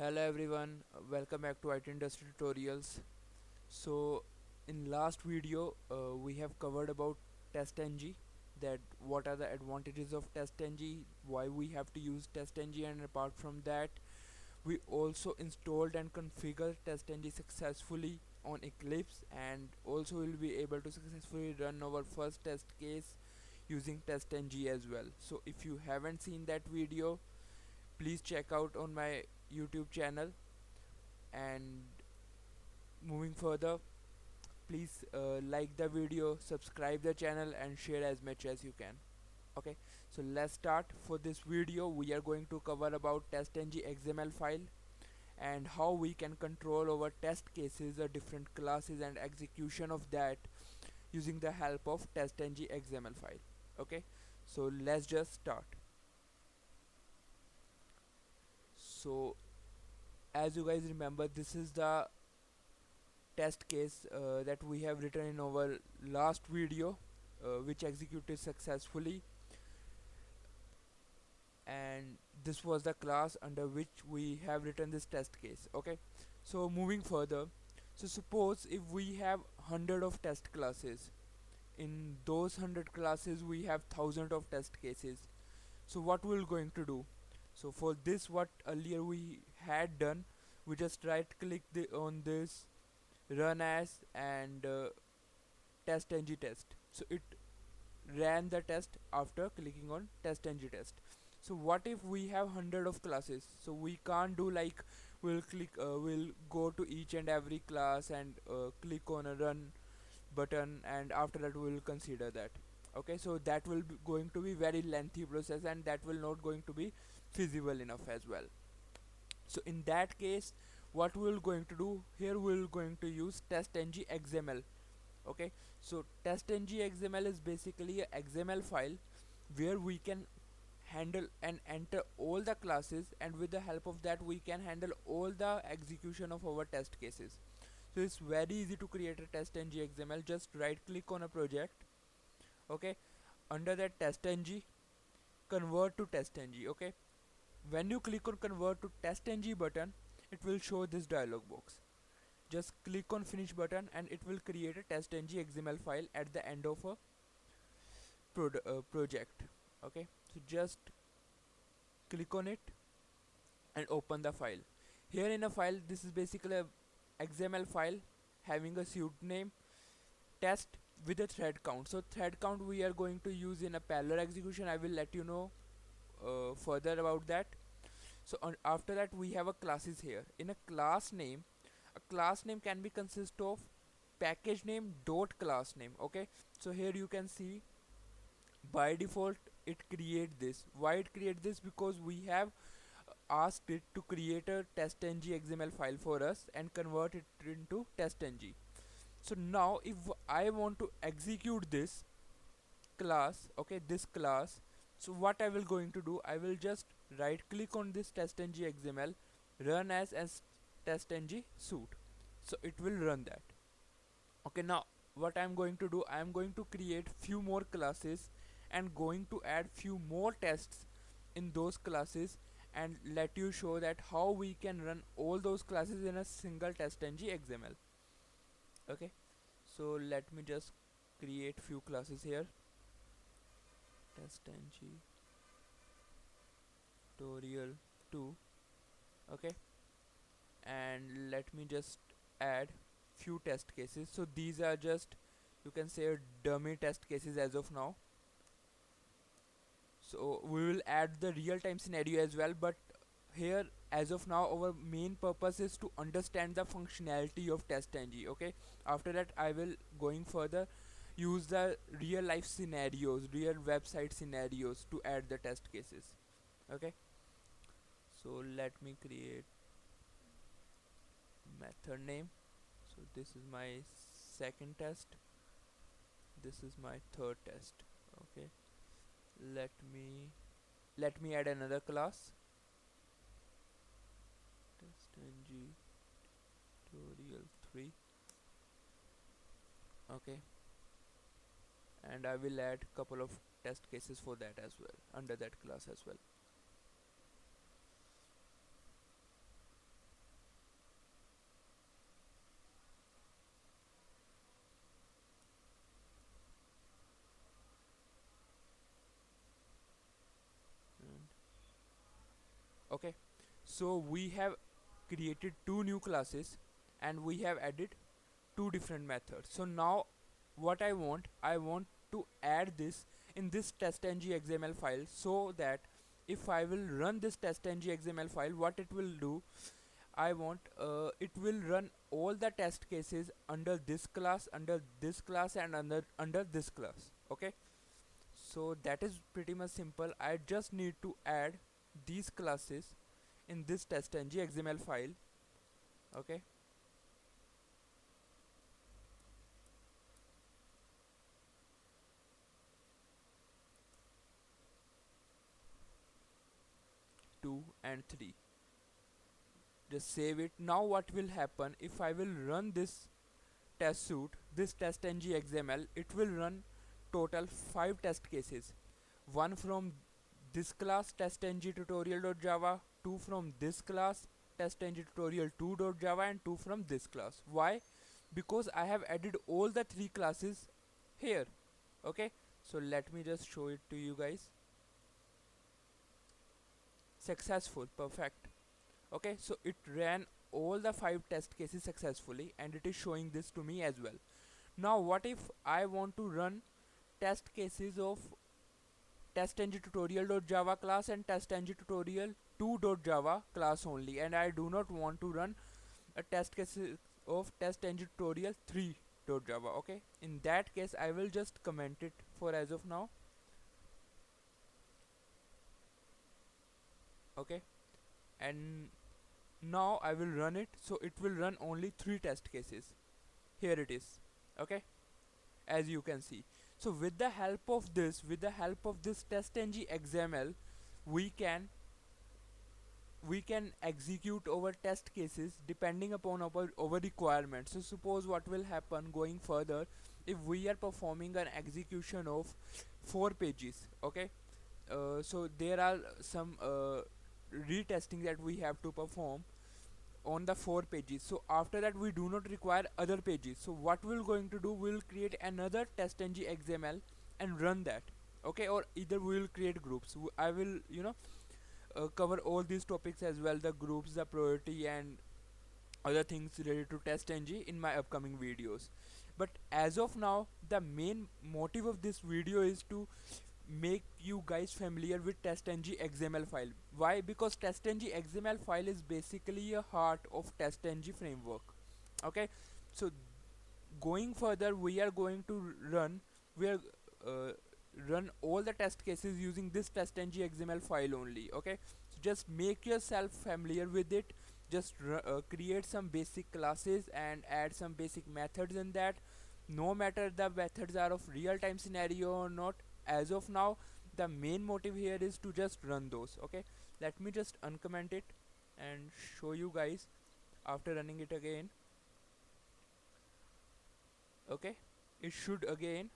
Hello everyone, welcome back to IT Industry Tutorials. So in last video we have covered about TestNG, that what are the advantages of TestNG, why we have to use TestNG, and apart from that we also installed and configured TestNG successfully on Eclipse, and also will be able to successfully run our first test case using TestNG as well. So if you haven't seen that video, please check out on my YouTube channel. And moving further, please like the video, subscribe the channel, and share as much as you can. Okay, so let's start. For this video we are going to cover about testng xml file and how we can control our test cases, the different classes and execution of that using the help of testng xml file. Okay, so let's just start. So as you guys remember, this is the test case that we have written in our last video, which executed successfully, and this was the class under which we have written this test case. Okay, so moving further, so suppose if we have 100 of test classes, in those 100 classes we have thousands of test cases. So what we're going to do, so for this, what earlier we had done, we just right click on this run as and test ng test, so it ran the test after clicking on test ng test. So what if we have 100 of classes? So we can't do like we'll go to each and every class and click on a run button, and after that we'll consider that. Okay, so that will be going to be very lengthy process, and that will not going to be feasible enough as well. So in that case, what we're going to do here, we're going to use testng xml. Okay, so testng xml is basically a xml file where we can handle and enter all the classes, and with the help of that we can handle all the execution of our test cases. So it's very easy to create a testng xml. Just right click on a project. Okay, under that testng, convert to testng. Okay, when you click on convert to testng button, it will show this dialog box. Just click on finish button and it will create a testng xml file at the end of a project. Okay, so just click on it and open the file. Here in a file, this is basically a xml file having a suite name test with a thread count. So thread count we are going to use in a parallel execution. I will let you know further about that. So after that we have a classes here. In a class name, a class name can be consist of package name dot class name. Okay, so here you can see by default it create this. Why it create this? Because we have asked it to create a testng xml file for us and convert it into testng. So now if I want to execute this class, okay, this class, so what I will going to do, I will just right click on this testng xml, run as testng suite, so it will run that. Okay, now what I'm going to do, I'm going to create few more classes and going to add few more tests in those classes, and let you show that how we can run all those classes in a single testng xml. Okay, so let me just create few classes here. Testng tutorial 2. Okay, and let me just add few test cases. So these are just, you can say, dummy test cases as of now. So we will add the real-time scenario as well, but here as of now our main purpose is to understand the functionality of testng. Okay, after that I will going further use the real life scenarios, real website scenarios to add the test cases. Okay, so let me create method name. So this is my second test, this is my third test. Okay, let me add another class, testng tutorial 3. Okay, and I will add couple of test cases for that as well under that class as well. Okay, so we have created two new classes and we have added two different methods. So now what I want to add this in this testng xml file, so that if I will run this testng xml file, what it will do, I want it will run all the test cases under this class and under this class. Okay, so that is pretty much simple. I just need to add these classes in this testng xml file. Okay, 2 and 3, just save it. Now what will happen, if I will run this test suite, this testng xml, it will run total 5 test cases. One from this class testng tutorial.java, two from this class testng tutorial2.java, and two from this class. Why? Because I have added all the three classes here. Okay, so let me just show it to you guys. Successful, perfect. Okay, so it ran all the 5 test cases successfully and it is showing this to me as well. Now what if I want to run test cases of testng tutorial.java class and testng tutorial2.java class only, and I do not want to run a test case of testng tutorial3.java. Okay, in that case I will just comment it for as of now. Okay, and now I will run it, so it will run only 3 test cases. Here it is. Okay, as you can see. So with the help of this testng xml, we can execute our test cases depending upon our requirements. So suppose what will happen going further, if we are performing an execution of 4 pages. Okay, so there are some retesting that we have to perform on the 4 pages. So after that we do not require other pages. So what we're going to do, we'll create another testng xml and run that. Okay, or either we will create groups. I will cover all these topics as well, the groups, the priority, and other things related to testng in my upcoming videos. But as of now, the main motive of this video is to make you guys familiar with testng xml file. Why? Because testng xml file is basically a heart of testng framework. Okay, so going further, we are going to we are uh, run all the test cases using this testng xml file only. Okay, so just make yourself familiar with it. Just create some basic classes and add some basic methods in that. No matter the methods are of real-time scenario or not, as of now the main motive here is to just run those. Okay, let me just uncomment it and show you guys after running it again. Okay, it should again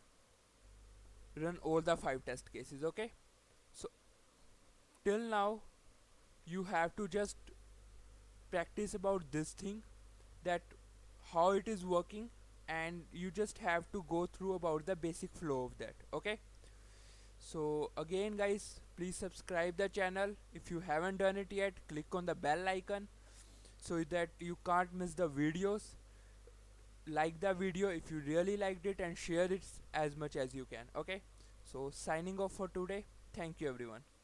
run all the 5 test cases. Okay, so till now you have to just practice about this thing, that how it is working, and you just have to go through about the basic flow of that. Okay, so again guys, please subscribe the channel. If you haven't done it yet, click on the bell icon so that you can't miss the videos. Like the video if you really liked it and share it as much as you can. Okay, so signing off for today. Thank you everyone.